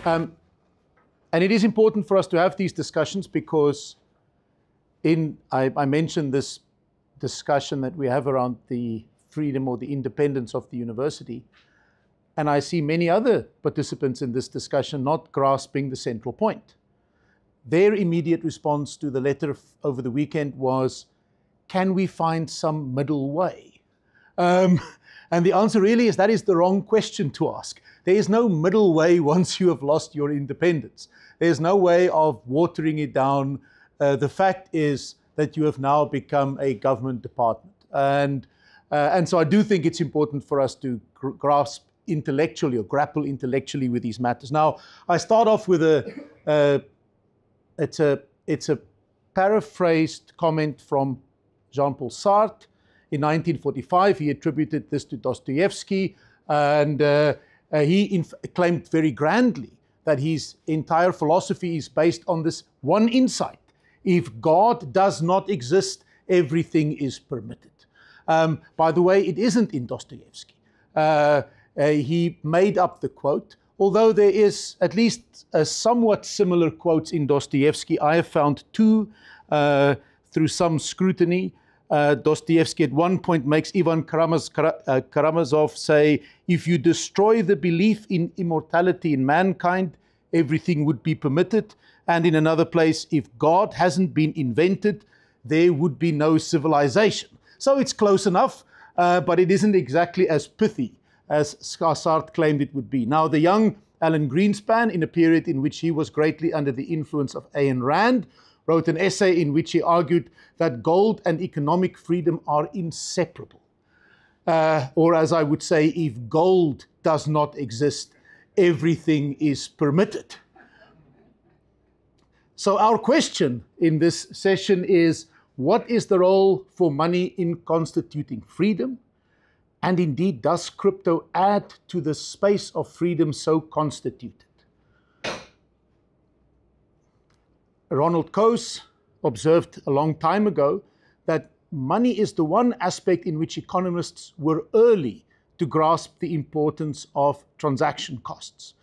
And it is important for us to have these discussions because I mentioned this discussion that we have around the freedom or the independence of the university. And I see many other participants in this discussion not grasping the central point. Their immediate response to the letter over the weekend was, can we find some middle way? And the answer really is that is the wrong question to ask. There is no middle way once you have lost your independence. There's no way of watering it down. The fact is that you have now become a government department. And so I do think it's important for us to grasp intellectually or grapple intellectually with these matters. Now, I start off with it's a paraphrased comment from Jean-Paul Sartre. In 1945, he attributed this to Dostoevsky, and he claimed very grandly that his entire philosophy is based on this one insight. If God does not exist, everything is permitted. By the way, it isn't in Dostoevsky. He made up the quote, although there is at least somewhat similar quotes in Dostoevsky. I have found two through some scrutiny. Dostoevsky at one point makes Ivan Karamazov say, if you destroy the belief in immortality in mankind, everything would be permitted. And in another place, if God hasn't been invented, there would be no civilization. So it's close enough, but it isn't exactly as pithy as Sartre claimed it would be. Now, the young Alan Greenspan, in a period in which he was greatly under the influence of Ayn Rand, wrote an essay in which he argued that gold and economic freedom are inseparable. Or as I would say, if gold does not exist, everything is permitted. So our question in this session is, what is the role for money in constituting freedom? And indeed, does crypto add to the space of freedom so constituted? Ronald Coase observed a long time ago that money is the one aspect in which economists were early to grasp the importance of transaction costs.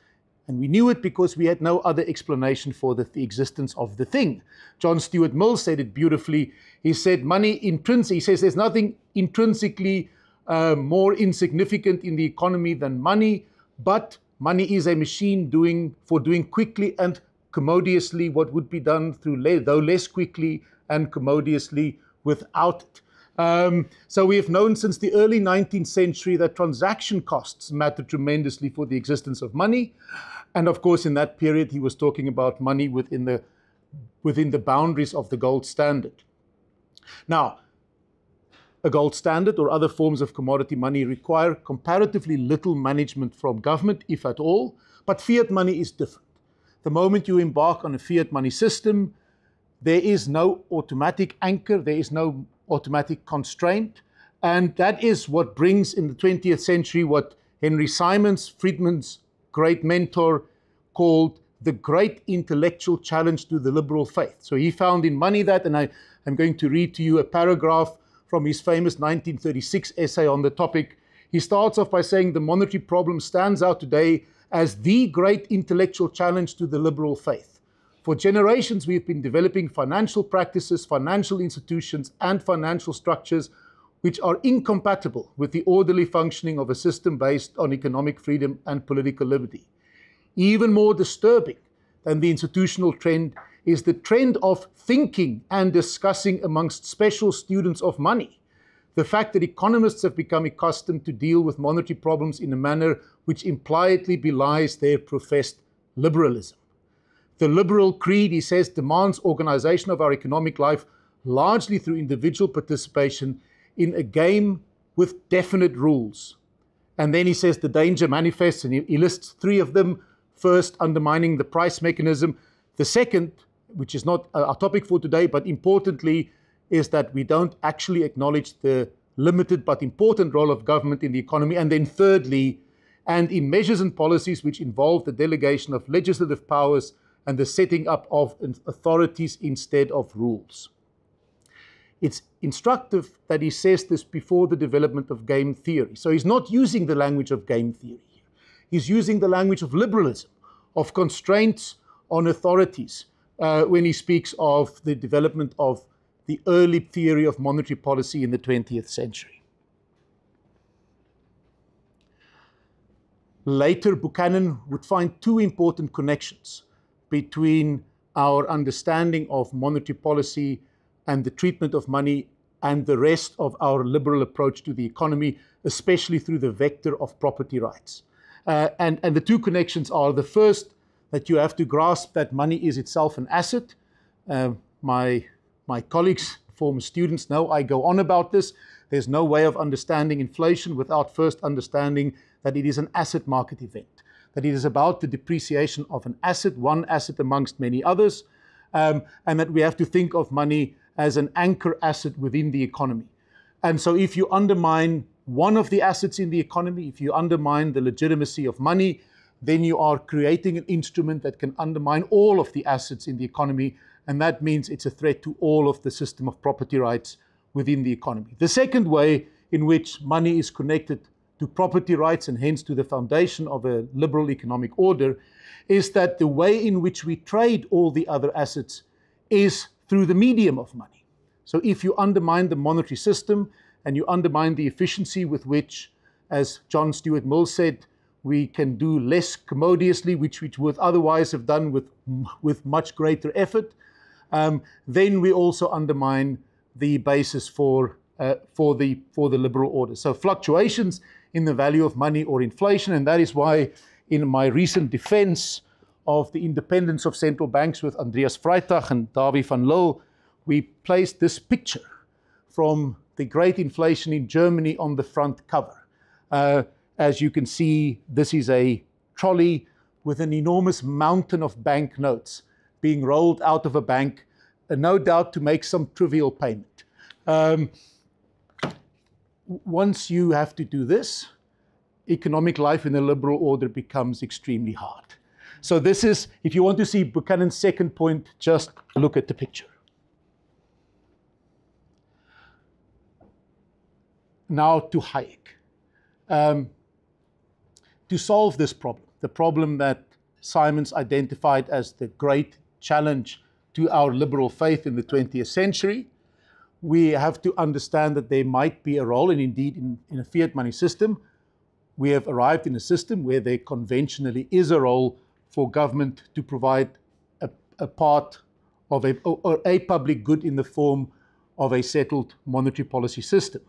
And we knew it because we had no other explanation for the existence of the thing. John Stuart Mill said it beautifully. He said, he says there's nothing intrinsically more insignificant in the economy than money, but money is a machine for doing quickly and commodiously what would be done though less quickly and commodiously without it. So we have known since the early 19th century that transaction costs matter tremendously for the existence of money. And of course, in that period, he was talking about money within the boundaries of the gold standard. Now, a gold standard or other forms of commodity money require comparatively little management from government, if at all, but fiat money is different. The moment you embark on a fiat money system, there is no automatic anchor, there is no automatic constraint, and that is what brings in the 20th century what Henry Simons, Friedman's great mentor, called the great intellectual challenge to the liberal faith. So he found in money that, and I'm going to read to you a paragraph from his famous 1936 essay on the topic. He starts off by saying the monetary problem stands out today as the great intellectual challenge to the liberal faith. For generations, we've been developing financial practices, financial institutions, and financial structures which are incompatible with the orderly functioning of a system based on economic freedom and political liberty. Even more disturbing than the institutional trend is the trend of thinking and discussing amongst special students of money. The fact that economists have become accustomed to deal with monetary problems in a manner which impliedly belies their professed liberalism. The liberal creed, he says, demands organization of our economic life largely through individual participation in a game with definite rules. And then he says the danger manifests, and he lists three of them. First, undermining the price mechanism. The second, which is not our topic for today, but importantly, is that we don't actually acknowledge the limited but important role of government in the economy. And then thirdly, and in measures and policies which involve the delegation of legislative powers and the setting up of authorities instead of rules. It's instructive that he says this before the development of game theory. So he's not using the language of game theory here. He's using the language of liberalism, of constraints on authorities when he speaks of the development of the early theory of monetary policy in the 20th century. Later, Buchanan would find two important connections between our understanding of monetary policy and the treatment of money and the rest of our liberal approach to the economy, especially through the vector of property rights. And the two connections are, the first, that you have to grasp that money is itself an asset. My colleagues, former students, know I go on about this. There's no way of understanding inflation without first understanding that it is an asset market event, that it is about the depreciation of an asset, one asset amongst many others, and that we have to think of money as an anchor asset within the economy. And so if you undermine one of the assets in the economy, if you undermine the legitimacy of money, then you are creating an instrument that can undermine all of the assets in the economy, and that means it's a threat to all of the system of property rights within the economy. The second way in which money is connected to property rights and hence to the foundation of a liberal economic order is that the way in which we trade all the other assets is through the medium of money. So if you undermine the monetary system and you undermine the efficiency with which, as John Stuart Mill said, we can do less commodiously, which we would otherwise have done with much greater effort, then we also undermine the basis for the liberal order. So fluctuations in the value of money or inflation, and that is why in my recent defense of the independence of central banks with Andreas Freitag and Dawie van Lille, we placed this picture from the great inflation in Germany on the front cover. As you can see, this is a trolley with an enormous mountain of banknotes being rolled out of a bank, no doubt to make some trivial payment. Once you have to do this, economic life in a liberal order becomes extremely hard. So this is, if you want to see Buchanan's second point, just look at the picture. Now to Hayek. To solve this problem, the problem that Simons identified as the great challenge to our liberal faith in the 20th century, we have to understand that there might be a role, and indeed in a fiat money system, we have arrived in a system where there conventionally is a role for government to provide a part of a public good in the form of a settled monetary policy system.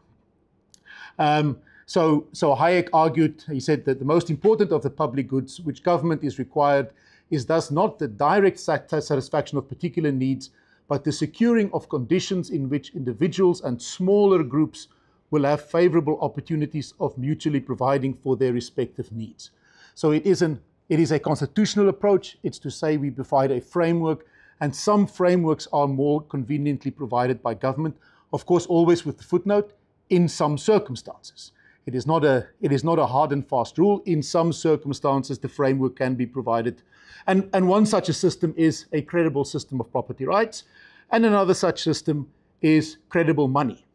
So Hayek argued, he said that the most important of the public goods which government is required is thus not the direct satisfaction of particular needs, but the securing of conditions in which individuals and smaller groups will have favorable opportunities of mutually providing for their respective needs. So it is a constitutional approach. It's to say we provide a framework, and some frameworks are more conveniently provided by government, of course always with the footnote, in some circumstances. It is not a hard and fast rule. In some circumstances, the framework can be provided. And one such a system is a credible system of property rights, and another such system is credible money.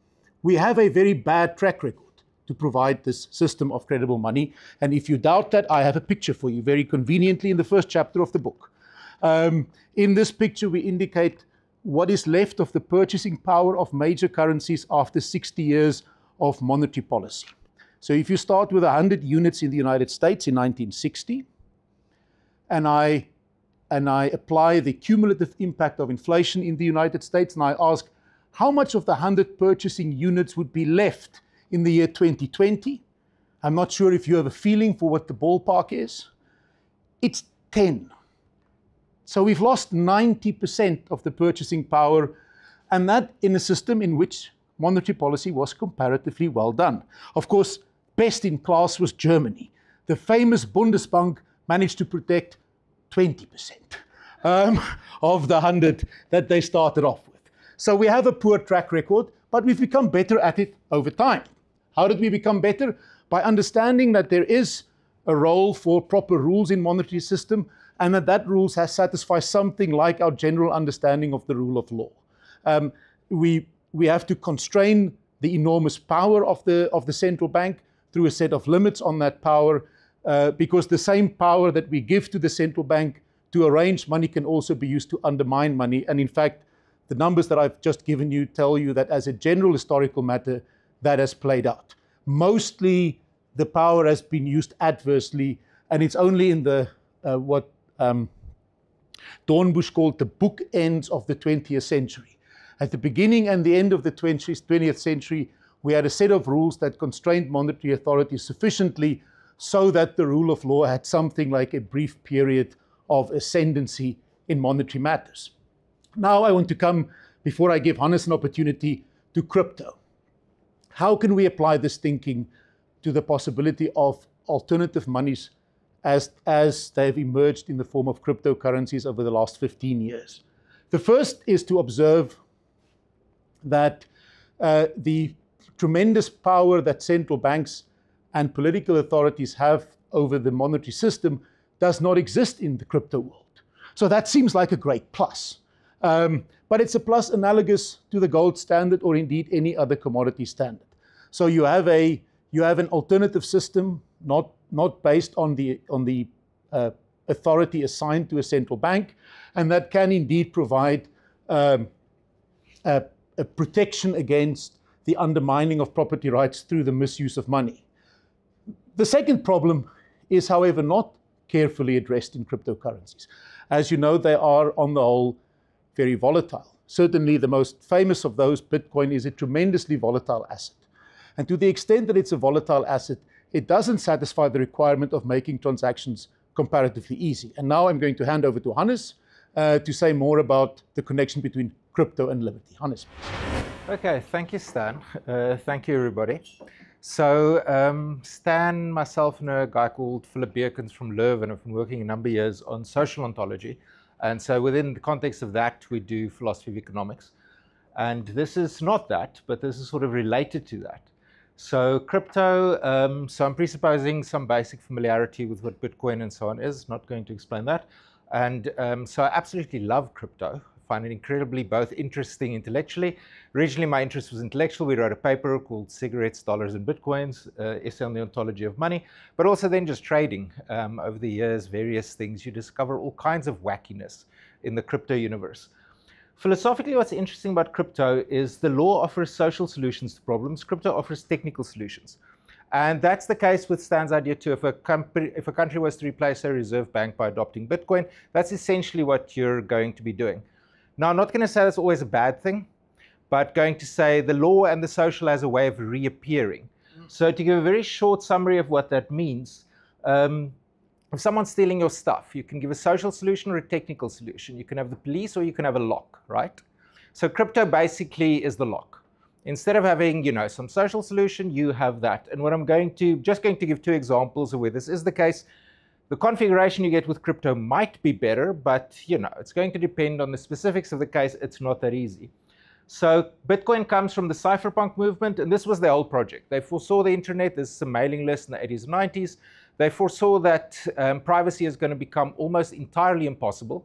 We have a very bad track record to provide this system of credible money, and if you doubt that, I have a picture for you very conveniently in the first chapter of the book. In this picture, we indicate what is left of the purchasing power of major currencies after 60 years of monetary policy. So if you start with 100 units in the United States in 1960, and I apply the cumulative impact of inflation in the United States, and I ask how much of the 100 purchasing units would be left in the year 2020, I'm not sure if you have a feeling for what the ballpark is. It's 10. So we've lost 90% of the purchasing power, and that in a system in which monetary policy was comparatively well done. Of course, best in class was Germany. The famous Bundesbank managed to protect 20% of the 100 that they started off with. So we have a poor track record, but we've become better at it over time. How did we become better? By understanding that there is a role for proper rules in monetary system, and that rules has satisfied something like our general understanding of the rule of law. We have to constrain the enormous power of the central bank through a set of limits on that power, because the same power that we give to the central bank to arrange money can also be used to undermine money. And in fact, the numbers that I've just given you tell you that as a general historical matter, that has played out. Mostly the power has been used adversely, and it's only in the what Dornbusch called the bookends of the 20th century. At the beginning and the end of the 20th century, we had a set of rules that constrained monetary authority sufficiently so that the rule of law had something like a brief period of ascendancy in monetary matters. Now I want to come, before I give Hannes an opportunity, to crypto. How can we apply this thinking to the possibility of alternative monies as they've emerged in the form of cryptocurrencies over the last 15 years? The first is to observe that the tremendous power that central banks and political authorities have over the monetary system does not exist in the crypto world. So that seems like a great plus. But it's a plus analogous to the gold standard or indeed any other commodity standard. So you have an alternative system not based on the authority assigned to a central bank, and that can indeed provide a protection against the undermining of property rights through the misuse of money. The second problem is, however, not carefully addressed in cryptocurrencies. As you know, they are, on the whole, very volatile. Certainly the most famous of those, Bitcoin, is a tremendously volatile asset. And to the extent that it's a volatile asset, it doesn't satisfy the requirement of making transactions comparatively easy. And now I'm going to hand over to Hannes to say more about the connection between crypto and liberty. Hannes, please. Okay, thank you, Stan. Thank you, everybody. So Stan, myself, and a guy called Philip Beerkens from Leuven have been working a number of years on social ontology. And so within the context of that, we do philosophy of economics. And this is not that, but this is sort of related to that. So crypto, so I'm presupposing some basic familiarity with what Bitcoin and so on is, not going to explain that. And so I absolutely love crypto. Find it incredibly both interesting intellectually. Originally, my interest was intellectual. We wrote a paper called Cigarettes, Dollars, and Bitcoins, essay on the ontology of money, but also then just trading. Over the years, various things, you discover all kinds of wackiness in the crypto universe. Philosophically, what's interesting about crypto is the law offers social solutions to problems. Crypto offers technical solutions. And that's the case with Stan's idea too. If a country was to replace a reserve bank by adopting Bitcoin, that's essentially what you're going to be doing. Now, I'm not going to say that's always a bad thing, but going to say the law and the social as a way of reappearing. So to give a very short summary of what that means, if someone's stealing your stuff, you can give a social solution or a technical solution. You can have the police or you can have a lock, right? So crypto basically is the lock. Instead of having, some social solution, you have that. And what I'm just going to give two examples of where this is the case. The configuration you get with crypto might be better, but it's going to depend on the specifics of the case. It's not that easy. So Bitcoin comes from the cypherpunk movement, and this was their whole project. They foresaw the internet. This is a mailing list in the 80s and 90s. They foresaw that privacy is going to become almost entirely impossible.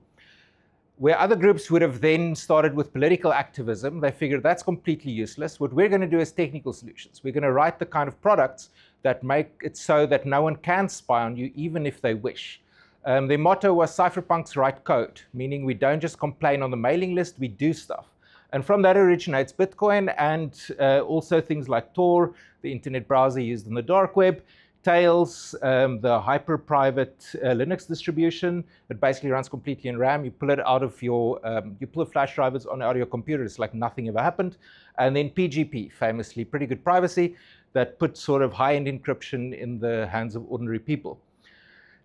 Where other groups would have then started with political activism, they figured that's completely useless. What we're going to do is technical solutions. We're going to write the kind of products that make it so that no one can spy on you, even if they wish. Their motto was cypherpunks write code, meaning we don't just complain on the mailing list, we do stuff. And from that originates Bitcoin and also things like Tor, the internet browser used in the dark web, Tails, the hyper-private Linux distribution. It basically runs completely in RAM. You pull it out of your, you pull the flash drivers out of your computer. It's like nothing ever happened. And then PGP, famously pretty good privacy, that puts sort of high-end encryption in the hands of ordinary people.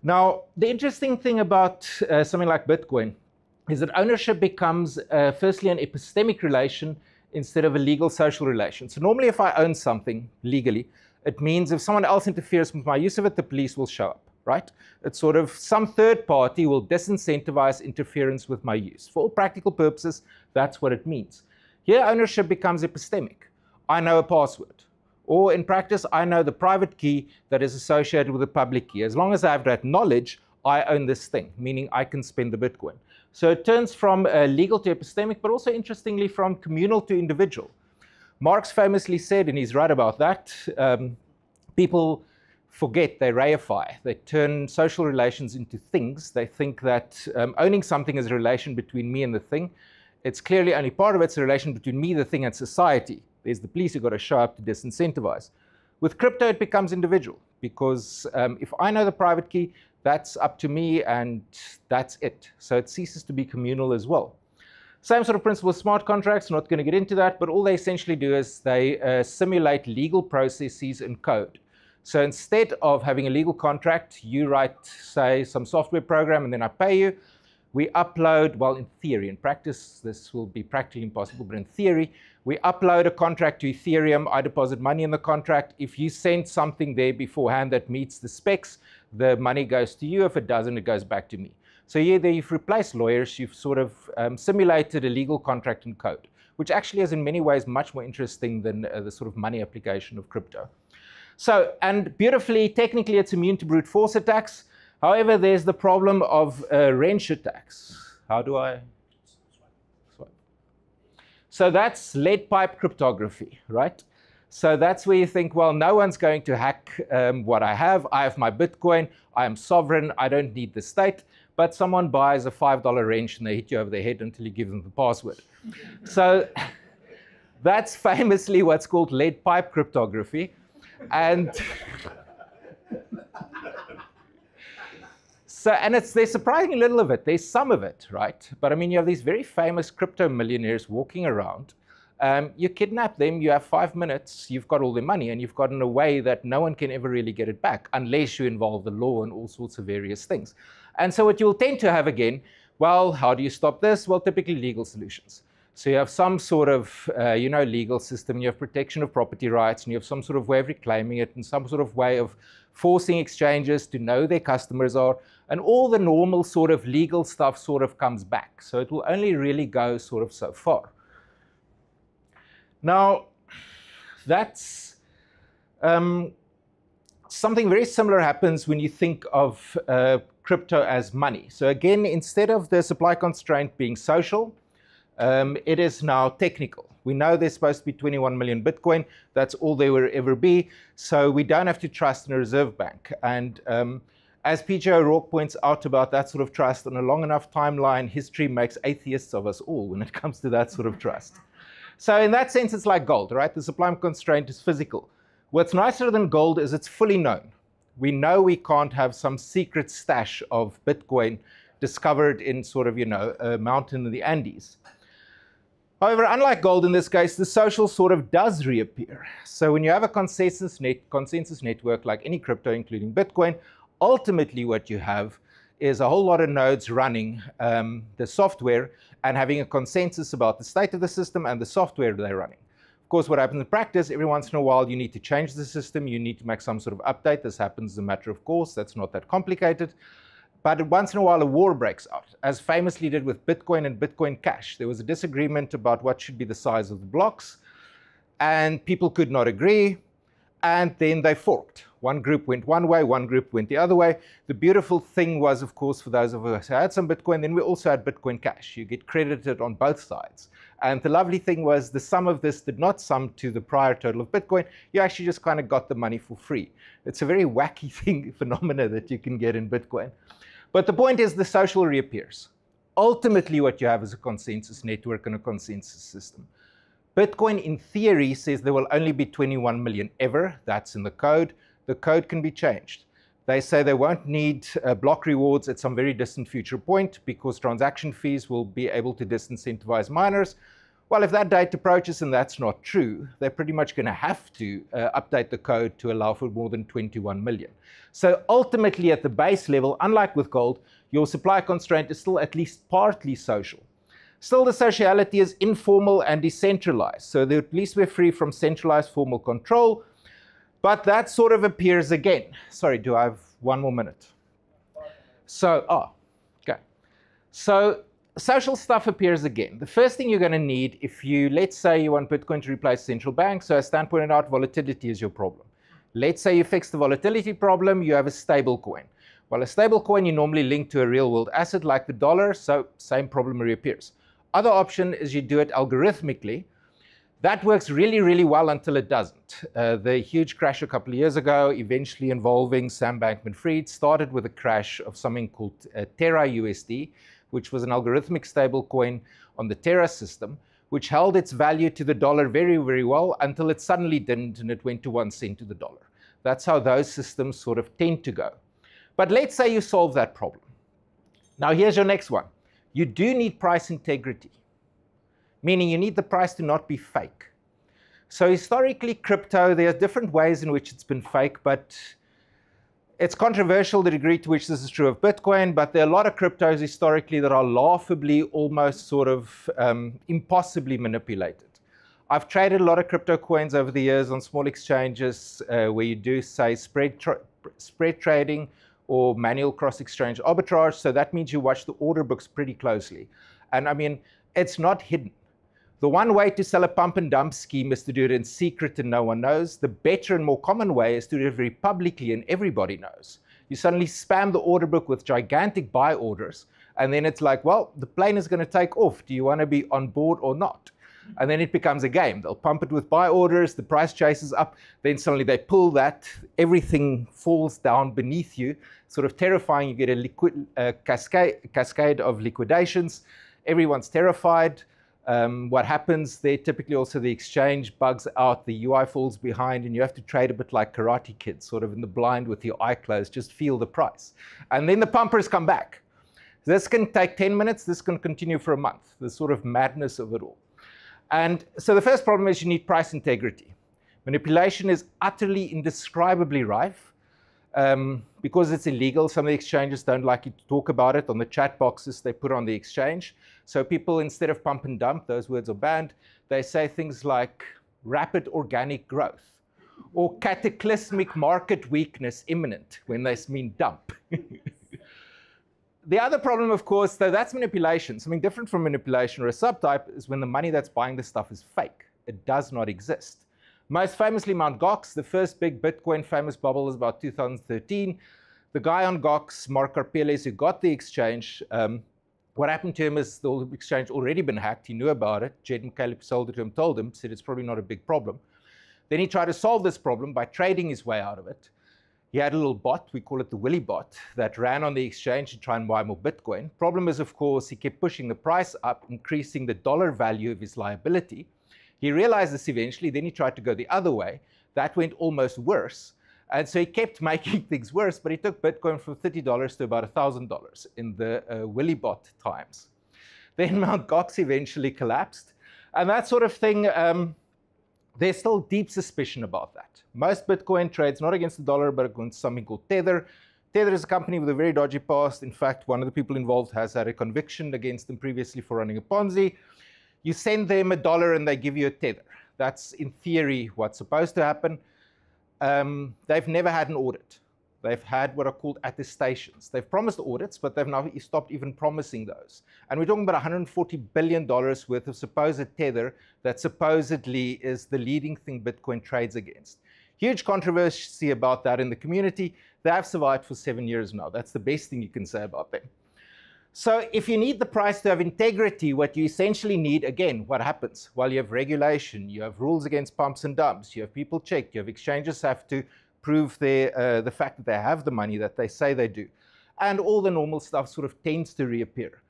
Now, the interesting thing about something like Bitcoin is that ownership becomes, firstly, an epistemic relation instead of a legal social relation. So normally if I own something legally, it means if someone else interferes with my use of it, the police will show up, right? It's sort of some third party will disincentivize interference with my use. For all practical purposes, that's what it means. Here, ownership becomes epistemic. I know a password. Or in practice, I know the private key that is associated with the public key. As long as I have that knowledge, I own this thing, meaning I can spend the Bitcoin. So it turns from legal to epistemic, but also interestingly from communal to individual. Marx famously said, and he's right about that, people forget, they reify. They turn social relations into things. They think that owning something is a relation between me and the thing. It's clearly only part of it's a relation between me, the thing, and society. There's the police who've got to show up to disincentivize. With crypto, it becomes individual, because if I know the private key, that's up to me and that's it. So it ceases to be communal as well. Same sort of principle with smart contracts, not going to get into that, but all they essentially do is they simulate legal processes in code. So instead of having a legal contract, you write, say, some software program and then I pay you. We upload, well, in theory, in practice, this will be practically impossible, but in theory, we upload a contract to Ethereum. I deposit money in the contract. If you send something there beforehand that meets the specs, the money goes to you. If it doesn't, it goes back to me. So yeah, there you've replaced lawyers. You've sort of simulated a legal contract in code, which actually is in many ways much more interesting than the sort of money application of crypto. So, and beautifully, technically, it's immune to brute force attacks. However, there's the problem of wrench attacks. How do I swipe? So that's lead pipe cryptography, right? So that's where you think, well, no one's going to hack what I have. I have my Bitcoin. I am sovereign. I don't need the state. But someone buys a $5 wrench and they hit you over the head until you give them the password. So that's famously what's called lead pipe cryptography. And so, and there's surprisingly little of it. There's some of it, right? But I mean, you have these very famous crypto millionaires walking around. You kidnap them, you have 5 minutes, you've got all their money, and you've got in a way that no one can ever really get it back unless you involve the law and all sorts of various things. And so what you'll tend to have again, well, how do you stop this? Well, typically legal solutions. So you have some sort of, legal system, you have protection of property rights, and you have some sort of way of reclaiming it, and some sort of way of forcing exchanges to know their customers are, and all the normal sort of legal stuff sort of comes back. So it will only really go sort of so far. Now, that's something very similar happens when you think of crypto as money. So again, instead of the supply constraint being social, it is now technical. We know there's supposed to be 21 million Bitcoin. That's all there will ever be. So we don't have to trust in a reserve bank. And as PJ O'Rourke points out about that sort of trust, on a long enough timeline, history makes atheists of us all when it comes to that sort of trust. So in that sense, it's like gold, right? The supply constraint is physical. What's nicer than gold is it's fully known. We know we can't have some secret stash of Bitcoin discovered in sort of, a mountain in the Andes. However, unlike gold in this case, the social sort of does reappear. So when you have a consensus network like any crypto, including Bitcoin, ultimately what you have is a whole lot of nodes running the software and having a consensus about the state of the system and the software they're running. Of course, what happens in practice, every once in a while, you need to change the system. You need to make some sort of update. This happens as a matter of course. That's not that complicated. But once in a while, a war breaks out, as famously did with Bitcoin and Bitcoin Cash. There was a disagreement about what should be the size of the blocks, and people could not agree, and then they forked. One group went one way, one group went the other way. The beautiful thing was, of course, for those of us who had some Bitcoin, then we also had Bitcoin Cash. You get credited on both sides. And the lovely thing was the sum of this did not sum to the prior total of Bitcoin. You actually just kind of got the money for free. It's a very wacky phenomena that you can get in Bitcoin. But the point is the social reappears. Ultimately, what you have is a consensus network and a consensus system. Bitcoin, in theory, says there will only be 21 million ever. That's in the code. The code can be changed. They say they won't need block rewards at some very distant future point because transaction fees will be able to disincentivize miners. Well, if that date approaches and that's not true, they're pretty much going to have to update the code to allow for more than 21 million. So ultimately, at the base level, unlike with gold, your supply constraint is still at least partly social. Still, the sociality is informal and decentralized. So at least we're free from centralized formal control. But that sort of appears again. Sorry, do I have 1 more minute? So, okay. So social stuff appears again. The first thing you're going to need if you, let's say you want Bitcoin to replace central banks, so as Stan pointed out, volatility is your problem. Let's say you fix the volatility problem, you have a stable coin. Well, a stable coin you normally link to a real world asset like the dollar, so same problem reappears. Other option is you do it algorithmically. That works really, really well until it doesn't. The huge crash a couple of years ago, eventually involving Sam Bankman-Fried, started with a crash of something called Terra USD, which was an algorithmic stablecoin on the Terra system, which held its value to the dollar very, very well until it suddenly didn't, and it went to 1 cent to the dollar. That's how those systems sort of tend to go. But let's say you solve that problem. Now here's your next one. You do need price integrity, meaning you need the price to not be fake. So historically, crypto, there are different ways in which it's been fake, but it's controversial the degree to which this is true of Bitcoin, but there are a lot of cryptos historically that are laughably, almost sort of impossibly manipulated. I've traded a lot of crypto coins over the years on small exchanges where you do, say, spread trading or manual cross-exchange arbitrage. So that means you watch the order books pretty closely. And I mean, it's not hidden. The one way to sell a pump and dump scheme is to do it in secret and no one knows. The better and more common way is to do it very publicly and everybody knows. You suddenly spam the order book with gigantic buy orders, and then it's like, well, the plane is going to take off. Do you want to be on board or not? And then it becomes a game. They'll pump it with buy orders, the price chases up, then suddenly they pull that, everything falls down beneath you, sort of terrifying. You get a cascade of liquidations. Everyone's terrified. What happens there, typically also the exchange bugs out, the UI falls behind, and you have to trade a bit like Karate Kid, sort of in the blind with your eye closed, just feel the price. And then the pumpers come back. This can take 10 minutes, this can continue for a month, the sort of madness of it all. And so the first problem is you need price integrity. Manipulation is utterly indescribably rife. Because it's illegal, some of the exchanges don't like you to talk about it. On the chat boxes they put on the exchange. So people, instead of pump and dump, those words are banned, they say things like rapid organic growth or cataclysmic market weakness imminent when they mean dump. The other problem, of course, though that's manipulation. Something different from manipulation or a subtype is when the money that's buying the stuff is fake. It does not exist. Most famously, Mt. Gox, the first big Bitcoin famous bubble was about 2013. The guy on Gox, Mark Karpeles, who got the exchange, what happened to him is the exchange already been hacked. He knew about it. Jed and Caleb sold it to him, told him, said it's probably not a big problem. Then he tried to solve this problem by trading his way out of it. He had a little bot, we call it the Willy bot, that ran on the exchange to try and buy more Bitcoin. Problem is, of course, he kept pushing the price up, increasing the dollar value of his liability. He realized this eventually, then he tried to go the other way. That went almost worse. And so he kept making things worse, but he took Bitcoin from $30 to about $1,000 in the Willy bot times. Then Mt. Gox eventually collapsed. And that sort of thing, there's still deep suspicion about that. Most Bitcoin trades not against the dollar, but against something called Tether. Tether is a company with a very dodgy past. In fact, one of the people involved has had a conviction against them previously for running a Ponzi. You send them $1 and they give you a Tether. That's, in theory, what's supposed to happen. They've never had an audit. They've had what are called attestations. They've promised audits, but they've now stopped even promising those. And we're talking about $140 billion worth of supposed Tether that supposedly is the leading thing Bitcoin trades against. Huge controversy about that in the community. They have survived for 7 years now. That's the best thing you can say about them. So if you need the price to have integrity, what you essentially need, again, what happens? Well, you have regulation, you have rules against pumps and dumps, you have people checked, you have exchanges have to prove the fact that they have the money that they say they do. And all the normal stuff sort of tends to reappear.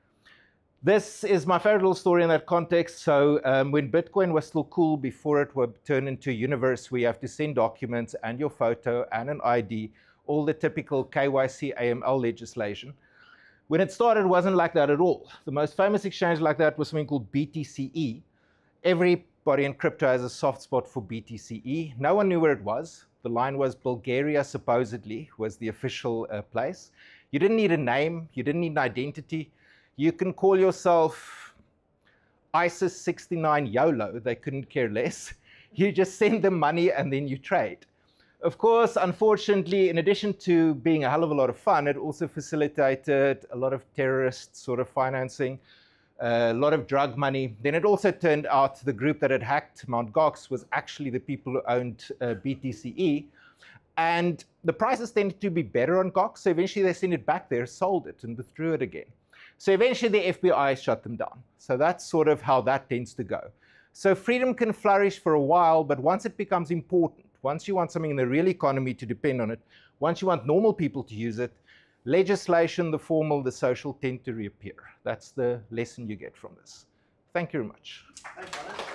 This is my favorite little story in that context. So when Bitcoin was still cool, before it would turn into a universe where you have to send documents and your photo and an ID, all the typical KYC AML legislation. When it started, it wasn't like that at all. The most famous exchange like that was something called BTCE. Everybody in crypto has a soft spot for BTCE. No one knew where it was. The line was Bulgaria, supposedly, was the official place. You didn't need a name. You didn't need an identity. You can call yourself ISIS 69 YOLO. They couldn't care less. You just send them money and then you trade. Of course, unfortunately, in addition to being a hell of a lot of fun, it also facilitated a lot of terrorist sort of financing, a lot of drug money. Then it also turned out the group that had hacked Mt. Gox was actually the people who owned BTCE. And the prices tended to be better on Gox, so eventually they sent it back there, sold it, and withdrew it again. So eventually the FBI shut them down. So that's sort of how that tends to go. So freedom can flourish for a while, but once it becomes important, once you want something in the real economy to depend on it, once you want normal people to use it, legislation, the formal, the social tend to reappear. That's the lesson you get from this. Thank you very much. Thanks, Alan.